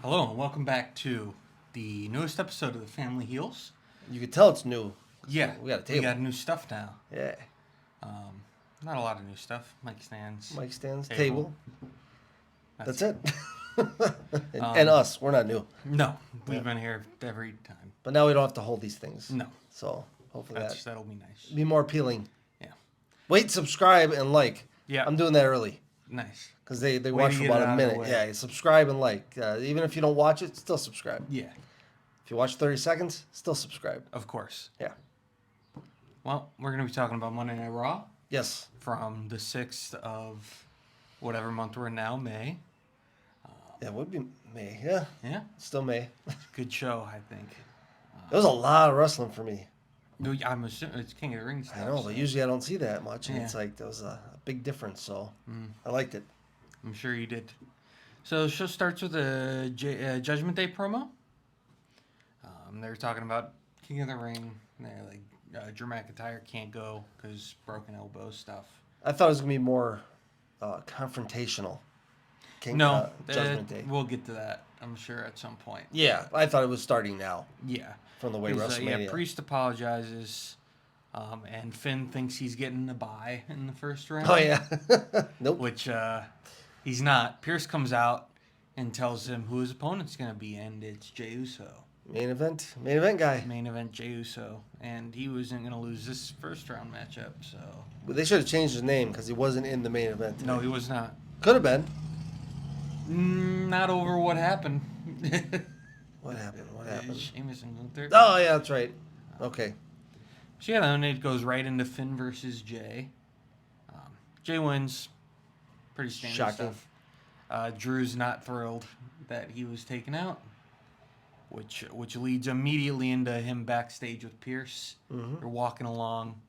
Hello and welcome back to the newest episode of the Family Heals. You can tell it's new. Yeah, We got a we table. got new stuff now. Yeah. Not a lot of new stuff. Mic stands. Mic stands, Table. table. That's it. and, Um, and us, we're not new. No, we've Yeah. been here every time. But now we don't have to hold these things. No, So hopefully that'll be nice. be more appealing. Yeah, Wait, subscribe, and like. yeah, I'm doing that early. nice. Because they Way watch to for get it about out a of the minute. way. Yeah, subscribe and like. Even if you don't watch it, still subscribe. Yeah, If you watch 30 seconds, still subscribe. of course. Yeah. Well, we're gonna be talking about Monday Night Raw Yes. from the 6th of whatever month we're in now, May. Yeah, it would be May. Yeah, Yeah, still May. good show, I think. It was a lot of wrestling for me. I'm assuming it's King of the Ring stuff. I know, so but usually I don't see that much. And Yeah. it's like, there was a big difference. So I liked it. I'm sure you did. So the show starts with a Judgment Day promo. They're talking about King of the Ring. They're like, Drew McIntyre can't go because broken elbow stuff. I thought it was going to be more confrontational. Judgment Day. We'll get to that, I'm sure, at some point. Yeah, I thought it was starting now Yeah. from the way 'Cause, WrestleMania. Priest apologizes, and Finn thinks he's getting a bye in the first round. Oh, yeah. Nope. Which he's not. Pierce comes out and tells him who his opponent's going to be, and it's Jey Uso. Main event guy. Main event Jey Uso, and he wasn't going to lose this first round matchup, so... But they should have changed his name because he wasn't in the main event. No, he was not. Could have been. Not over what happened. What happened? What happened? Sheamus and Gunther. Oh, yeah, that's right. Okay. So yeah, then it goes right into Finn versus Jey. Jey wins. Pretty standard Shocking. stuff. Drew's not thrilled that he was taken out, which leads immediately into him backstage with Pierce. Mm-hmm. They're walking along,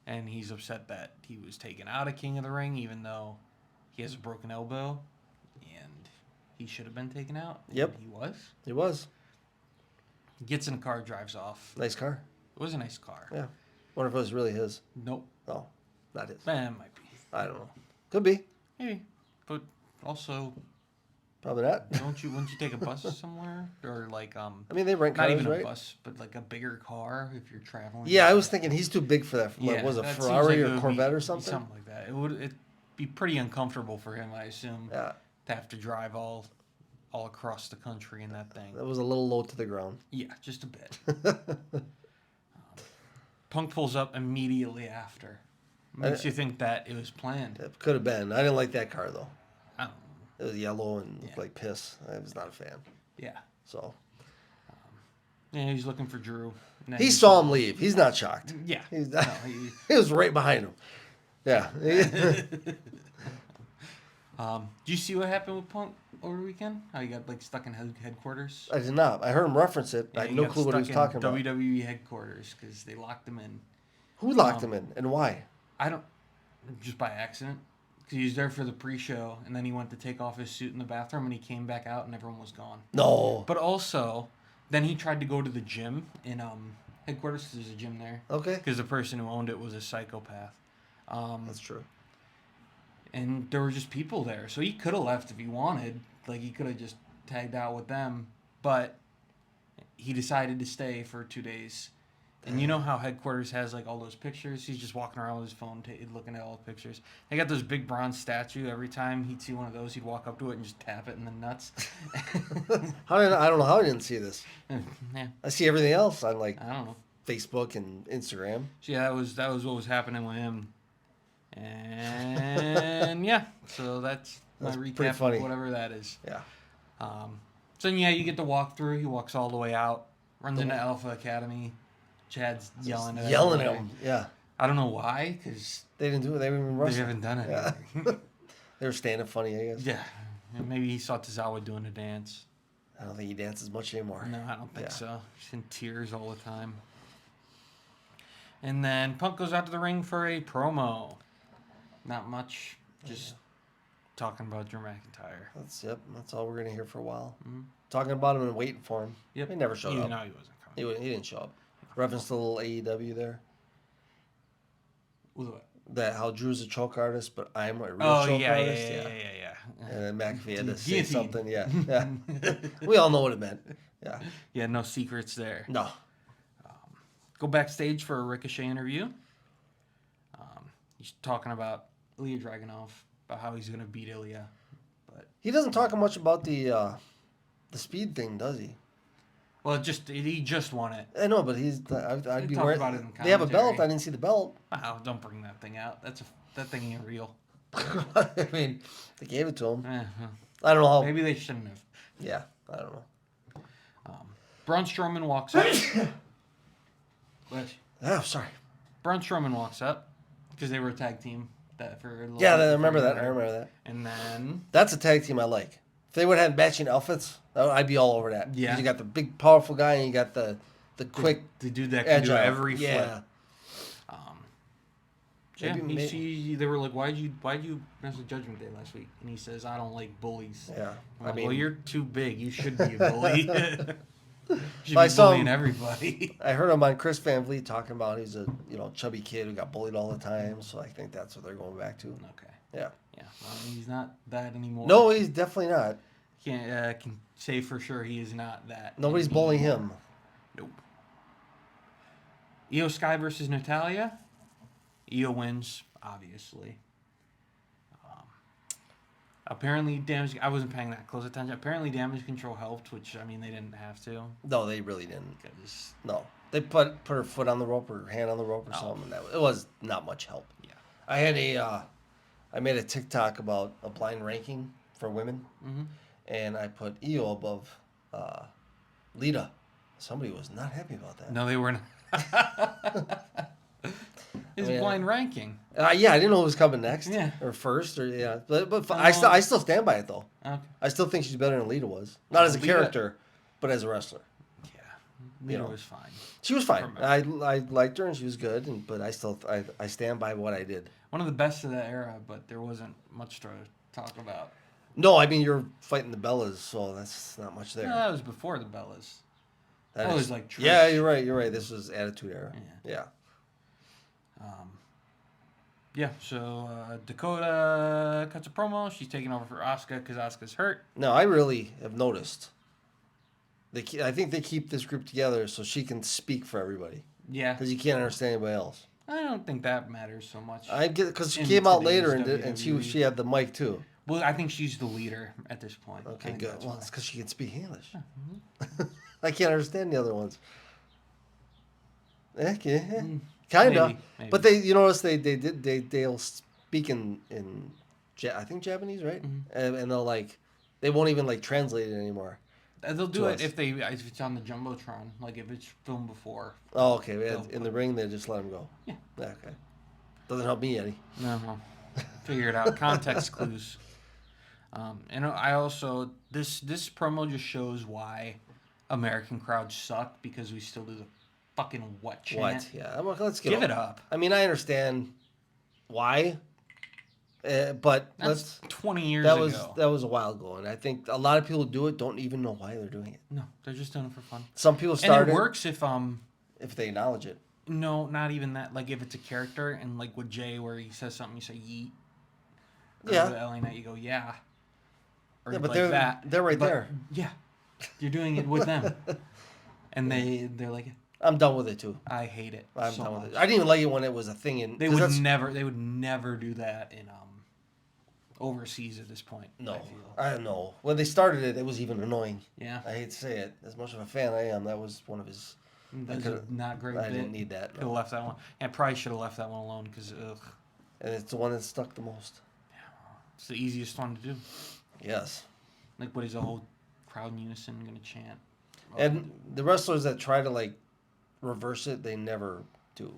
and he's upset that he was taken out of King of the Ring, even though he has a broken elbow, and he should have been taken out. Yep. And he was. He was. Gets in a car, drives off. Nice car. It was a nice car. Yeah. Wonder if it was really his. Nope. Oh, not his. It might be. I don't know. Could be. Maybe. But also, Probably not. wouldn't you take a bus somewhere? Or like, I mean, they rent not cars, even right? a bus, but like a bigger car if you're traveling. Yeah, I was thinking he's too big for that. What Yeah, was it, that seems Ferrari like it or would Corvette be or something? Something like that. It'd be pretty uncomfortable for him, I assume, Yeah, to have to drive all across the country in that thing. that was a little low to the ground. Yeah, just a bit. Punk pulls up immediately after. Makes you think that it was planned. It could have been. I didn't like that car though. I don't know. It was yellow and looked Yeah. like piss. I was not a fan. Yeah. So Yeah, he's looking for Drew. And then he saw him leave. He's not shocked. Yeah. He's No, not, he- he was right behind him. Yeah. Do you see what happened with Punk over the weekend? How he got like stuck in headquarters? I did not. I heard him reference it. I Yeah, had he no got clue what he was stuck talking in about. WWE headquarters because they locked him in. Who locked him in and why? I don't, just by accident. Because he was there for the pre-show, and then he went to take off his suit in the bathroom, and he came back out, and everyone was gone. No. But also, then he tried to go to the gym in headquarters. 'Cause there's a gym there. Okay. Because the person who owned it was a psychopath. That's true. And there were just people there. So he could have left if he wanted. Like, he could have just tagged out with them. But he decided to stay for 2 days. And you know how headquarters has, like, all those pictures? He's just walking around with his phone looking at all the pictures. They got this big bronze statue. Every time he'd see one of those, he'd walk up to it and just tap it in the nuts. I don't know how I didn't see this. Yeah, I see everything else on like I don't know. Facebook and Instagram. So, yeah, that was what was happening with him. And, yeah, so that's my That's pretty recap funny. of whatever that is. Yeah. So yeah, you get to walk through. He walks all the way out, runs into Alpha Academy. Chad's yelling at Yelling at everybody. him. Yeah. I don't know why, because They didn't do it. They didn't even they rush it. haven't done it. Yeah. Yeah. They were standing funny, I guess. Yeah. And maybe he saw Tozawa doing a dance. I don't think he dances much anymore. No, I don't think Yeah. so. He's in tears all the time. And then Punk goes out to the ring for a promo. Not much, just talking about Drew McIntyre. That's all we're gonna hear for a while. Mhm. Talking about him and waiting for him. Yep. He never showed Even up. though he wasn't coming. He didn't show up. Reference to a little AEW there. With what? that how Drew's a choke artist, but I'm a real Oh choke yeah, artist. yeah. And then McAfee had to say Guillotine. something. Yeah. We all know what it meant. Yeah. Yeah, no secrets there. No. Go backstage for a Ricochet interview. He's talking about Ilya Dragunov, about how he's gonna beat Ilya, but He doesn't talk much about the speed thing, does he? well, he just won it. I know, but I'd be talked worried. about it in They have a belt. commentary. I didn't see the belt. Wow, don't bring that thing out. That thing ain't real. I mean, they gave it to him. Uh-huh. I don't know how. Maybe they shouldn't have. Yeah, I don't know. Braun Strowman walks up. Oh, sorry. Braun Strowman walks up because they were a tag team that for a little Yeah, bit I remember before that. I remember that. And then That's a tag team I like. If they would have had matching outfits, I'd be all over that. Yeah. 'Cause you got the big, powerful guy, and you got the quick, the dude that can do agile. every flip. Yeah. Yeah, Maybe- they were like, why'd you wrestle Judgment Day last week? And he says, I don't like bullies. Yeah. I'm like, well, you're too big. You should be a bully. You should I be saw bullying him- everybody. I heard him on Chris Van Vliet talking about he's a chubby kid who got bullied all the time. So I think that's what they're going back to. Okay. Yeah. Yeah. Well, he's not that anymore. No, he's definitely not. Can say for sure he is not that. Nobody's anymore. bullying him. Nope. Io Sky versus Natalia. Io wins, obviously. Apparently, I wasn't paying that close attention. Apparently, Damage Control helped, which, I mean, they didn't have to. No, they really didn't. 'Cause, No, they put her foot on the rope or hand on the rope or something. It was not much help. yeah. I had I made a TikTok about a blind ranking for women, and I put Io above Lita. Somebody was not happy about that. No, they weren't. His blind ranking. Yeah, I didn't know it was coming next. Yeah. Or first, or but I still stand by it though. Okay. I still think she's better than Lita was. Not as a Lita- character, but as a wrestler. Yeah. Lita was fine. She was fine. Remember. I liked her and she was good, but I stand by what I did. One of the best of that era, but there wasn't much to talk about. No, I mean you're fighting the Bellas, so that's not much there. No, that was before the Bellas. That that is- was like Trish. Yeah, you're right. This was Attitude Era. Yeah. Yeah, so Dakota cuts a promo. She's taking over for Asuka because Asuka's hurt. No, I really have noticed. I think they keep this group together so she can speak for everybody Yeah. because you can't understand anybody else. I don't think that matters so much. I get because she In came out today's later and WWE. she had the mic too. Well, I think she's the leader at this point. I Okay, think good. that's Well, why. it's because she can speak English. I can't understand the other ones. Kinda. Maybe. But you notice they'll speak in I think Japanese, right? And they'll they won't even translate it anymore. They'll do to it us. if it's on the jumbotron, like if it's filmed before. Oh, okay. They'll In the ring, they just let them go. Yeah. Okay. Doesn't help me, Eddie. No. Figure it out. Context clues. And I also this promo just shows why American crowds suck because we still do the fucking what chant. What? Yeah. Let's Give it up. I mean, I understand why, but That's 20 years that ago. was a while ago, and I think a lot of people who do it don't even know why they're doing it. No, they're just doing it for fun. Some people And start it works if they acknowledge it. no, not even that. Like if it's a character and like with Jay where he says something, you say yeet. Or Yeah. with LA Knight, you go yeah. Or Yeah, but like they're right But, there. Yeah, you're doing it with them, and they're like, I'm done with it too. I hate it. I'm so done with much. it. I didn't even like it when it was a thing in. They 'cause would that's- never do that in overseas at this point. No, I feel. I don't know. When they started it, it was even annoying. Yeah, I hate to say it. As much of a fan I am, that was one of his. that's a not great. I bit. didn't need that. Could have No. left that one. Yeah, probably should have left that one alone because And it's the one that stuck the most. it's the easiest one to do. Yes. Like, what is the whole crowd in unison gonna chant? And the wrestlers that try to reverse it, they never do.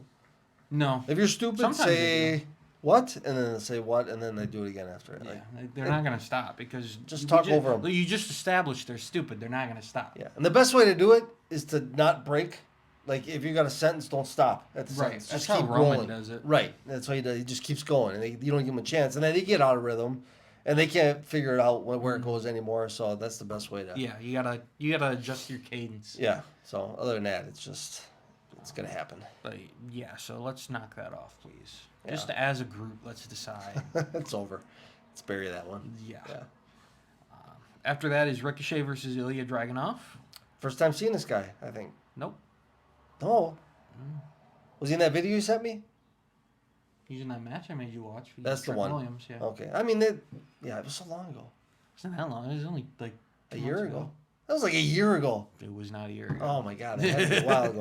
No. If you're stupid, Sometimes they say what, and then they say what, and then they do it again after it. Yeah, they're not gonna stop because Just you talk over 'em. You just established they're stupid. They're not gonna stop. Yeah, and the best way to do it is to not break. Like if you got a sentence, don't stop at the Right. sentence. That's Just how keep Roman rolling. does it. Right. That's how he does. He just keeps going, and you don't give him a chance, and then they get out of rhythm, and they can't figure it out where it goes anymore. So that's the best way to. Yeah, you gotta adjust your cadence. Yeah. So other than that, it's just It's gonna happen. But yeah, so let's knock that off, please. Yeah. Just as a group, let's decide. It's over. Let's bury that one. Yeah. Yeah. After that is Ricochet versus Ilya Dragunov. First time seeing this guy, I think. Nope. No. Was he in that video you sent me? He's in that match I made you watch. That's the Trent one. Williams, yeah. Okay. I mean, yeah, it was so long ago. It's not that long. It was only like A 2 year months ago. That was like a year ago. It was not a year ago. Oh my god, it had to be a while ago.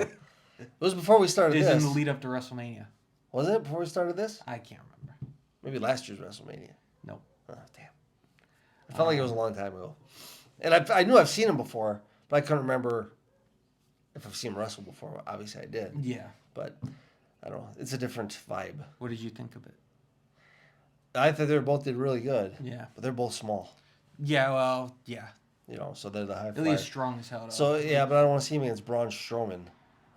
It was before we started It was this. in the lead up to WrestleMania. Was it before we started this? I can't remember. Maybe last year's WrestleMania. Nope. Oh, damn. I felt like it was a long time ago. And I knew I've seen him before, but I couldn't remember if I've seen him wrestle before. Obviously I did. Yeah. But I don't know. It's a different vibe. What did you think of it? I thought they both did really good. Yeah. But they're both small. Yeah, well, yeah. You know, so they're the high Ilya's flyer. strong as hell. Though. So, yeah, but I don't want to see him against Braun Strowman.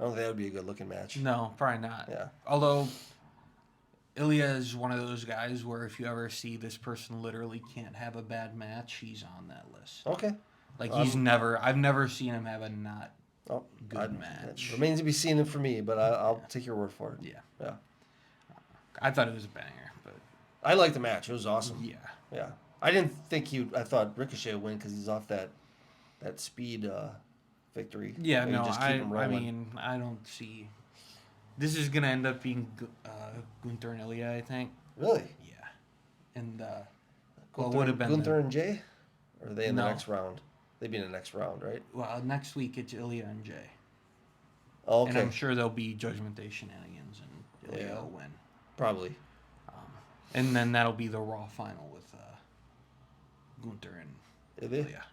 I don't think that would be a good looking match. No, probably not. Yeah. Although Ilya is one of those guys where if you ever see this person literally can't have a bad match, he's on that list. Okay. Like I've never seen him have a not Oh, good match. It remains to be seen for me, but I'll take your word for it. Yeah. Yeah. I thought it was a banger, but I liked the match. It was awesome. yeah. Yeah. I didn't think I thought Ricochet would win because he's off that speed victory. Yeah, where you no, just keep him I rolling. mean, I don't see. This is gonna end up being Gunther and Ilya, I think. Really? Yeah, and well, Gunther, it would have been Gunther and Jay? Or are they in the No. next round? They'd be in the next round, right? well, next week it's Ilya and Jay, Oh, and okay. I'm sure there'll be Judgment Day shenanigans, and Ilya Yeah. will win. Probably. And then that'll be the Raw final with Gunther and Ilya?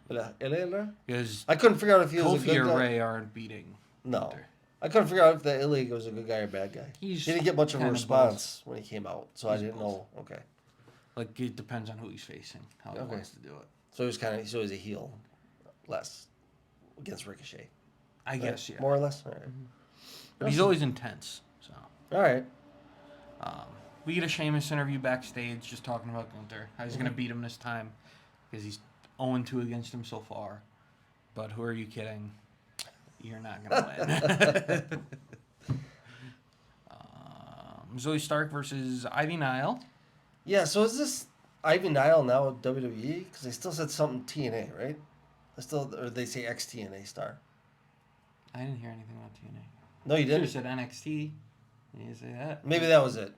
because I couldn't figure out if he was a Kofi good or guy. Ray aren't beating No. Gunther. I couldn't figure out if the Ilya was a good guy or bad guy. He He's didn't get much of a kind response when he came out, so I He's didn't both. know. Okay. Like it depends on who he's facing, how he Okay. wants to do it. So he was a heel less against Ricochet. I guess yeah. More or less? All right. But he's always intense. So All right. we get a Sheamus interview backstage, just talking about Gunther. How he's gonna beat him this time because he's 0-2 against him so far. But who are you kidding? You're not gonna win. Zoe Stark versus Ivy Nile. Yeah, so is this Ivy Nile now at WWE? Because they still said something TNA, right? Or they say ex-TNA star. I didn't hear anything about TNA. No, you You didn't? said NXT. You didn't say that. Maybe that was it.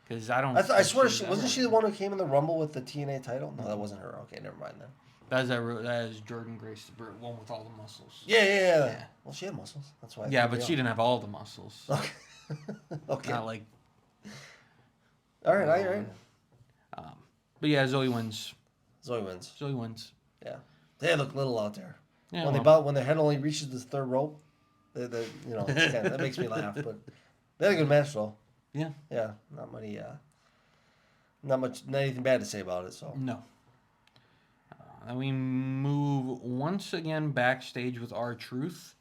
Because I don't. I think swear, was wasn't ever- she the one who came in the Rumble with the TNA title? No, that wasn't her. Okay, never mind then. That is Jordan Grace, the one with all the muscles. Yeah. Yeah. Well, she had muscles. That's why. I Yeah, threw but me she didn't have all the muscles. off. Okay. Not like. All right, all right. But yeah, Zoe wins. Zoe wins. Zoe wins. Yeah. They look little out there. Yeah. When their head only reaches the third rope, that makes me laugh. But they had a good match though. Yeah. Yeah. Not anything bad to say about it. So. No. Then we move once again backstage with R-Truth.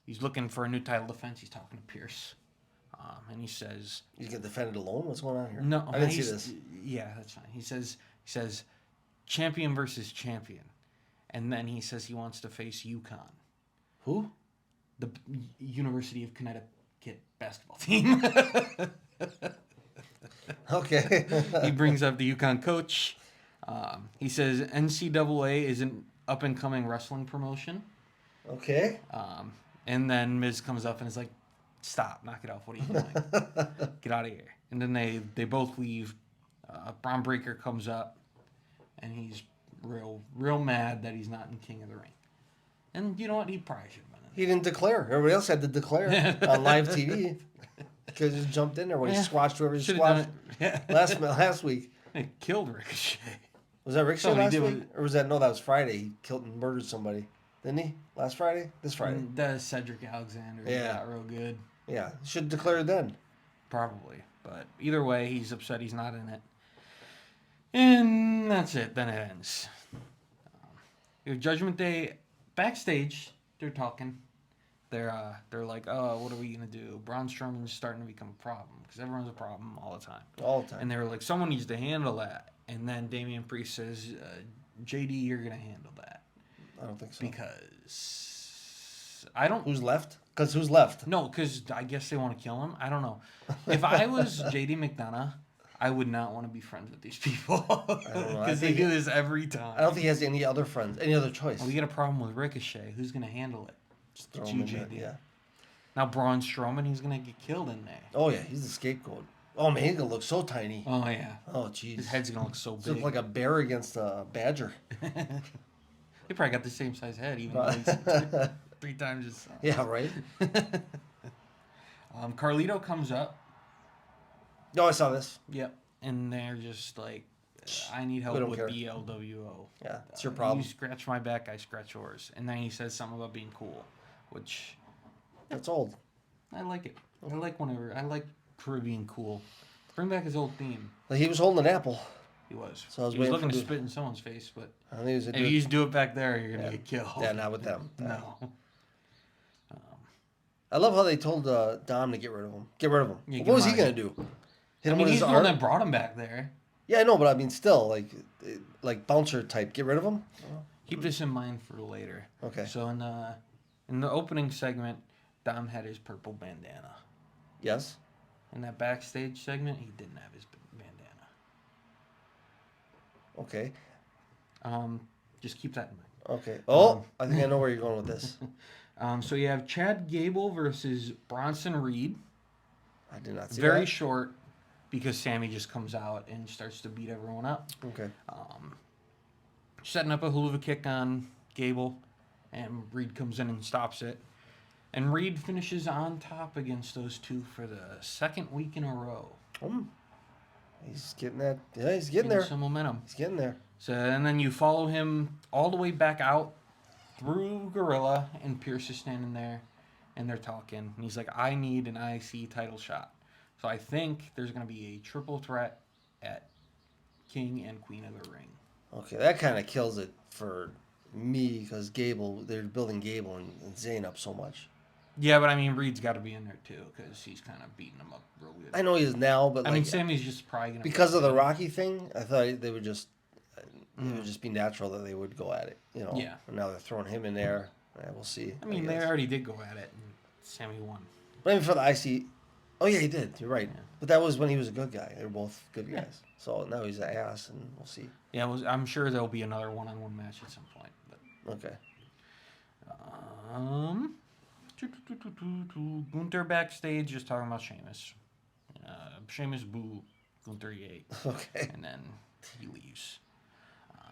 He's looking for a new title defense. He's talking to Pierce. And he says, You get defended alone? What's going on here? no. I didn't see this. Yeah, that's fine. He says, champion versus champion. And then he says he wants to face UConn, Who? the University of Connecticut basketball team. Okay. He brings up the UConn coach. He says NCAA is an up-and-coming wrestling promotion. Okay. And then Miz comes up and is like, stop, knock it off. What are you doing? Get out of here. And then they both leave. Braun Breaker comes up, and he's real mad that he's not in King of the Ring. And you know what? He probably should have been in. He didn't declare. Everybody else had to declare on live TV. Because he jumped in there when he Yeah. squashed whoever he Should've done squashed it. last week. It killed Ricochet. Was that Ricochet So he last did week? with- Or was that, no, that was Friday. He killed and murdered somebody. Didn't he? Last Friday? This Friday. And the Cedric Alexander Yeah. got real good. Yeah. Should have declared then. Probably. But either way, he's upset he's not in it. And that's it. Then it ends. Your Judgment Day backstage, they're talking. They're like, oh, what are we gonna do? Braun Strowman's starting to become a problem because everyone's a problem all the time. All the time. And they were like, someone needs to handle that. And then Damian Priest says, JD, you're gonna handle that I don't think so. because I don't. Who's left? Because who's left? No, because I guess they want to kill him. I don't know. If I was JD McDonough, I would not want to be friends with these people don't know. I because they think do this every time. I don't think he has any other friends, any other choice. We get a problem with Ricochet. Who's going to handle it? Just throw It's him you, in there, JD. yeah. Now Braun Strowman, he's going to get killed in there. Oh yeah, he's the scapegoat. Oh man, he's gonna look so tiny. Oh yeah. Oh jeez. His head's going to look so It's big. like a bear against a badger. They probably got the same size head, even though he's 3 times his size. Yeah, right. Carlito comes up. No, I saw this. Yep. And they're just like, I need help don't with care. BLWO. Yeah, it's your problem. You scratch my back, I scratch yours. And then he says something about being cool, which That's old. I like it. I like Caribbean cool. Bring back his old theme. Like he was holding an apple. He was. So I was he was waiting looking for to the- spit in someone's face, but I think he was. if you just do it back there, you're gonna Yeah. get killed. Yeah, not with them. No. I love how they told Dom to get rid of him. Get rid of him. Yeah, get What was him he out gonna of do? I Hit him mean, with he's his the one arm? that brought him back there. Yeah, I know, but I mean, still, like bouncer type. Get rid of him. Keep this in mind for later. Okay. So in the opening segment, Dom had his purple bandana. Yes. In that backstage segment, he didn't have his bandana. Okay. Just keep that in mind. Okay. Oh, I think I know where you're going with this. So you have Chad Gable versus Bronson Reed. I did not see Very that. short, because Sammy just comes out and starts to beat everyone up. Okay. Setting up a hula kick on Gable, and Reed comes in and stops it. And Reed finishes on top against those two for the second week in a row. He's getting that. Yeah, he's getting Getting there. some momentum. He's getting there. So and then you follow him all the way back out through Gorilla, and Pierce is standing there, and they're talking. And he's like, "I need an IC title shot." So I think there's going to be a triple threat at King and Queen of the Ring. Okay, that kind of kills it for me because they're building Gable and Zayn up so much. Yeah, but I mean, Reed's got to be in there too because he's kind of beating him up real good. I know he is now, but I mean, Sammy's just probably going to because of the Rocky thing, I thought they would just it would just be natural that they would go at it, you know. Yeah. And now they're throwing him in there. Yeah, we'll see. I mean, they guess. already did go at it, and Sammy won. But even for the IC, oh yeah, he did. You're right. Yeah. But that was when he was a good guy. They were both good guys. So now he's an ass, and we'll see. Yeah, I'm sure there'll be another one-on-one match at some point. But Okay. Gunther backstage just talking about Sheamus. Sheamus boo Gunther yay. Okay. And then he leaves.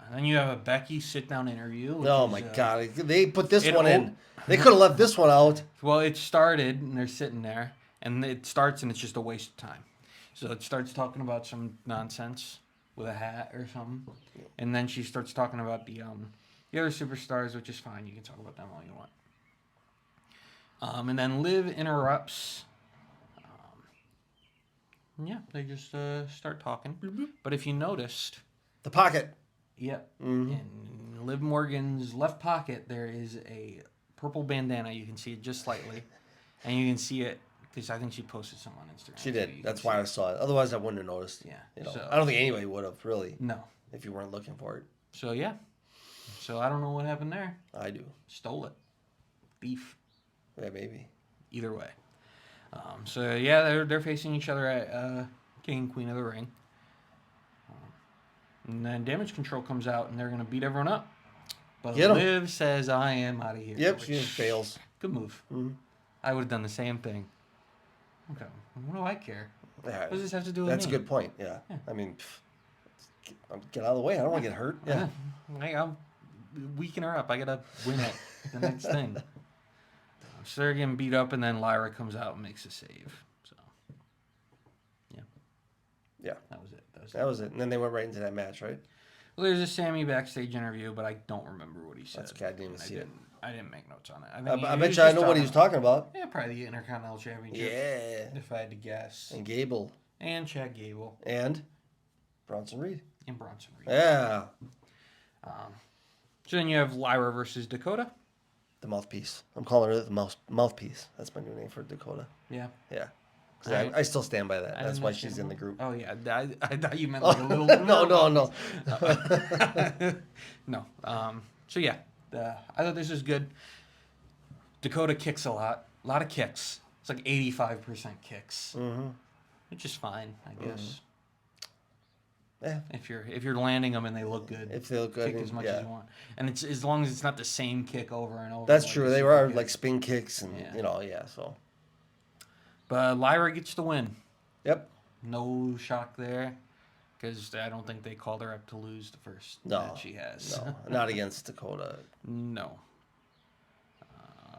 And then you have a Becky sit-down interview. which Oh is, my God! They put this it one o- in. They could have left this one out. Well, it started, and they're sitting there, and it starts, and it's just a waste of time. So it starts talking about some nonsense with a hat or something, and then she starts talking about the other superstars, which is fine. You can talk about them all you want. And then Liv interrupts. Yeah, they just start talking. But if you noticed, The pocket. yep, Mhm. in Liv Morgan's left pocket, there is a purple bandana. You can see it just slightly. And you can see it, because I think she posted some on Instagram. She so did. you That's can why see I saw it. Otherwise, I wouldn't have noticed. Yeah, You know, so- I don't think anybody would have really No. if you weren't looking for it. So, yeah. So, I don't know what happened there. I do. Stole it. Thief. Yeah, maybe. Either way. So, yeah, they're facing each other at King and Queen of the Ring. And then Damage Control comes out, and they're going to beat everyone up. But Get 'em. Liv says, I am out of here. Yep, which- she just fails. Good move. Mhm. I would have done the same thing. Okay. What do I care? Yeah, What does this have to do with that's a me? good point. Yeah. I mean, get out of the way. I don't want to get hurt. Yeah. I'm weaken her up. I got to win it. The next thing. So they're getting beat up, and then Lyra comes out and makes a save. So, yeah. Yeah. That was it. That was it. And then they went right into that match, right? Well, there's a Sammy backstage interview, but I don't remember what he said. That's okay. I didn't even And see it. I didn't make notes on it. I think bet was you I just know what he was talking about. Yeah, probably the Intercontinental Championship. Yeah. If I had to guess. And Gable. And Chad Gable. And Bronson Reed. And Bronson Reed. Yeah. So then you have Lyra versus Dakota. The mouthpiece. I'm calling her the mouthpiece. That's my new name for Dakota. Yeah. Yeah. 'Cause Alright. I still stand by that. I That's didn't why understand she's in the what- group. Oh, yeah. I thought you meant like a little... No. No. So, yeah. I thought this was good. Dakota kicks a lot of kicks. It's like 85% kicks, which is fine, I guess. Yeah. If you're landing them and they look good, If they look good, kick as much yeah. as you want, and it's as long as it's not the same kick over and over. That's like true. a They super were kick. like spin kicks and Yeah. So. But Lyra gets the win. Yep. No shock there, because I don't think they called her up to lose the first No. match she has. No, not against Dakota. No.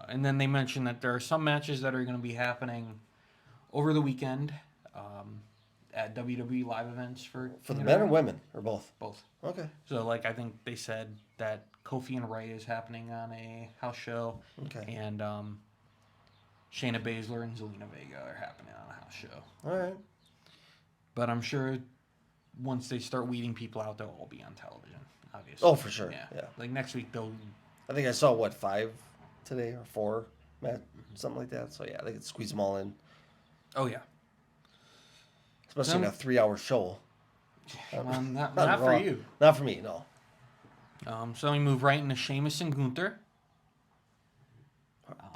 And then they mentioned that there are some matches that are going to be happening over the weekend at WWE live events for For the King of men or Ring. women or both? Both. Okay. So, like, I think they said that Kofi and Ray is happening on a house show. Okay. And Shayna Baszler and Zelina Vega are happening on a house show. All right. But I'm sure once they start weeding people out, they'll all be on television, obviously. Oh, for sure. Yeah. Yeah. Like, next week, they'll... I think I saw 5 today or 4, Matt, something like that. So yeah, they could squeeze them all in, Oh, yeah. especially in a 3-hour show. Well, not Not for Raw. you. Not for me. No. So we move right into Sheamus and Gunther.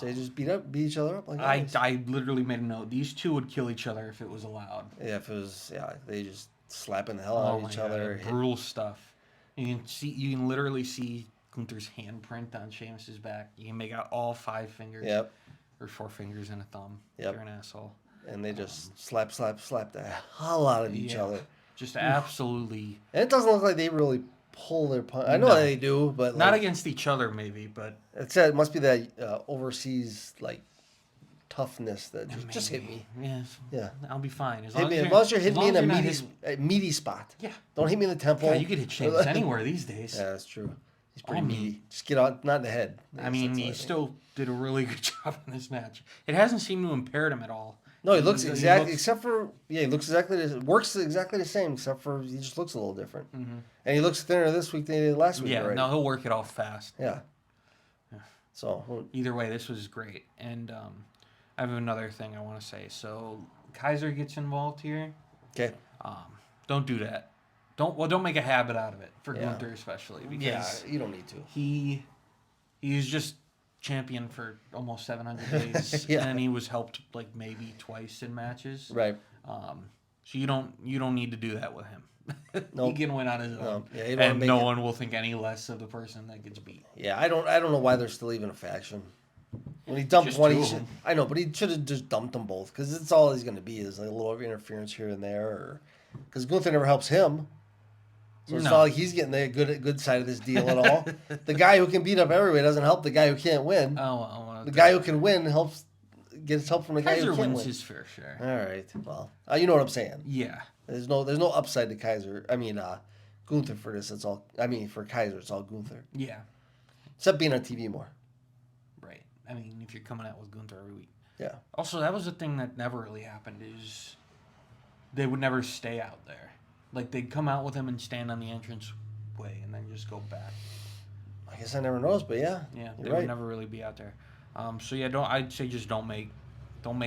They just beat each other up like I always. literally made a note. These two would kill each other if it was allowed. Yeah, if it was, they just slapping the hell out Oh of my each God, other. hit- brutal stuff. You can literally see Gunther's handprint on Sheamus's back. You can make out all 5 fingers. Yep. Or 4 fingers and a thumb. Yep. You're an asshole. And they just slap the hell out of each Yeah. other. Just absolutely. And it doesn't look like they really pull their punch. I know No. they do, but Not like, against each other, maybe, but it must be that overseas like toughness that just hit me. Yeah, Yeah. I'll be fine. As Hit long me, as as long as you're hitting me in a not meaty spot. Yeah. Don't hit me in the temple. Yeah, you could hit Sheamus anywhere these days. Yeah, that's true. He's pretty I mean- meaty. Just get out, not in the head. I mean, he still did a really good job in this match. It hasn't seemed to impair him at all. No, he looks he exactly, looks- except for, he looks exactly, works exactly the same, except for he just looks a little different. And he looks thinner this week than he did last week Yeah, already. no, he'll work it off fast. Yeah. So, Either way, this was great. And I have another thing I want to say. So Kaiser gets involved here. okay. Don't do that. Don't make a habit out of it for Yeah. Gunther especially because Yeah, you don't need to. he's just champion for almost 700 days, Yeah. and he was helped like maybe twice in matches. Right. So you don't need to do that with him. He Nope. can win on his own, No. Yeah, you don't wanna and make no it- one will think any less of the person that gets beat. Yeah, I don't know why they're still even a faction. When he dumped Just one, two he of should, them. I know, but he should have just dumped them both because it's all he's going to be is like a little interference here and there. Or because Gunther never helps him, so it's No. not like he's getting the good side of this deal at all. The guy who can beat up everybody doesn't help the guy who can't win. Oh, well, The guy who can win gets help from the guy Kaiser who can't wins win. his fair share. All right, well, you know what I'm saying. Yeah. There's no upside to Kaiser. I mean, Gunther for this. It's all. I mean, for Kaiser, it's all Gunther. Yeah. Except being on TV more. Right. I mean, if you're coming out with Gunther every week. Yeah. Also, that was the thing that never really happened is they would never stay out there. Like, they'd come out with him and stand on the entrance way and then just go back. I guess I never noticed, but yeah. Yeah, they you're would right. never really be out there. So, yeah, I'd say just don't make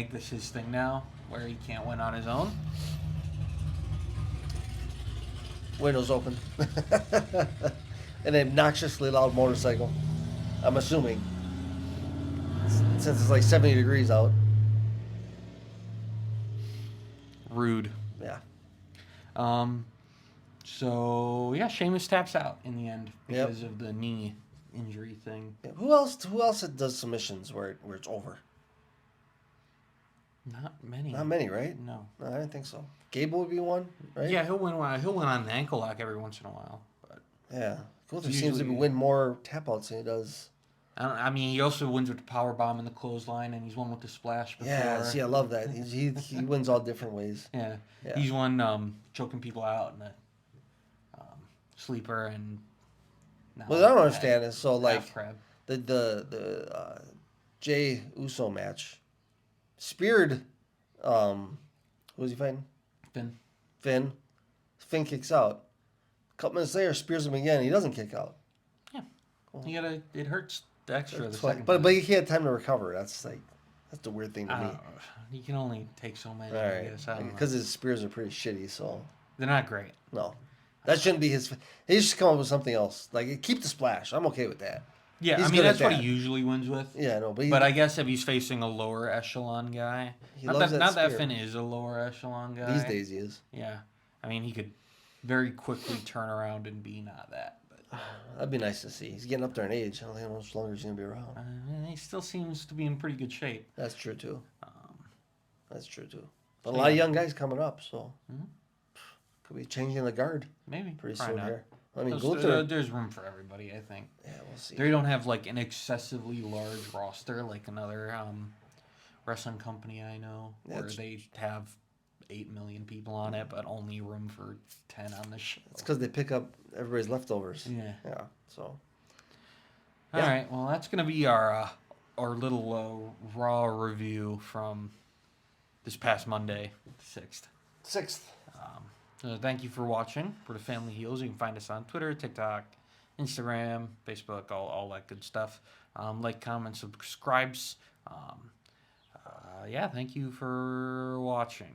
this his thing now where he can't win on his own. Windows open. An obnoxiously loud motorcycle. I'm assuming. Since it's like 70 degrees out. Rude. Yeah. So, yeah, Sheamus taps out in the end Yep. because of the knee injury thing. Yeah. Who else does submissions where it's over? Not many. Not many, right? No. No, I didn't think so. Gable would be one, right? Yeah, he'll win on the ankle lock every once in a while. But Yeah. Gunther It's seems to usually- win more tap outs than he does. I mean, he also wins with the power bomb and the clothesline, and he's won with the splash before. Yeah, see, I love that. He wins all different ways. Yeah. Yeah. He's won choking people out in the sleeper and. Now What I don't understand is so like half crab. the Jay Uso match, speared, who was he fighting? Finn. Finn. Finn kicks out. A couple minutes later, spears him again. He doesn't kick out. Yeah. It hurts the extra the That's second why- time. but he had time to recover. That's the weird thing to I me. don't know. You can only take so many. All I right, guess. I don't know. because his spears are pretty shitty. So They're not great. no, that shouldn't be his. He should come up with something else. Like keep the splash. I'm okay with that. Yeah, He's I mean good at that's what he that. usually wins with. Yeah, no, but, But I guess if he's facing a lower echelon guy, he not loves that that not that spear. Finn is a lower echelon guy. These days he is. Yeah, I mean he could very quickly turn around and be not that. But That'd be nice to see. He's getting up there in age. I don't think how much longer he's gonna be around. he still seems to be in pretty good shape. That's true too. Um, That's true too. But a So, lot of yeah. young guys coming up, so Mhm. could be changing the guard maybe pretty probably soon not. here. I mean, There's, Gunther. there's room for everybody, I think. Yeah, we'll see. They don't have like an excessively large roster like another wrestling company I know, Yeah, where it's- they have 8 million people on it, but only room for 10 on the show. It's because they pick up everybody's leftovers. Yeah. Yeah. So All Yeah. right. Well, that's gonna be our little Raw review from this past Monday, 6th. 6th. So thank you for watching. For the Family Heels, you can find us on Twitter, TikTok, Instagram, Facebook, all that good stuff. Like, comment, subscribes. Yeah, thank you for watching.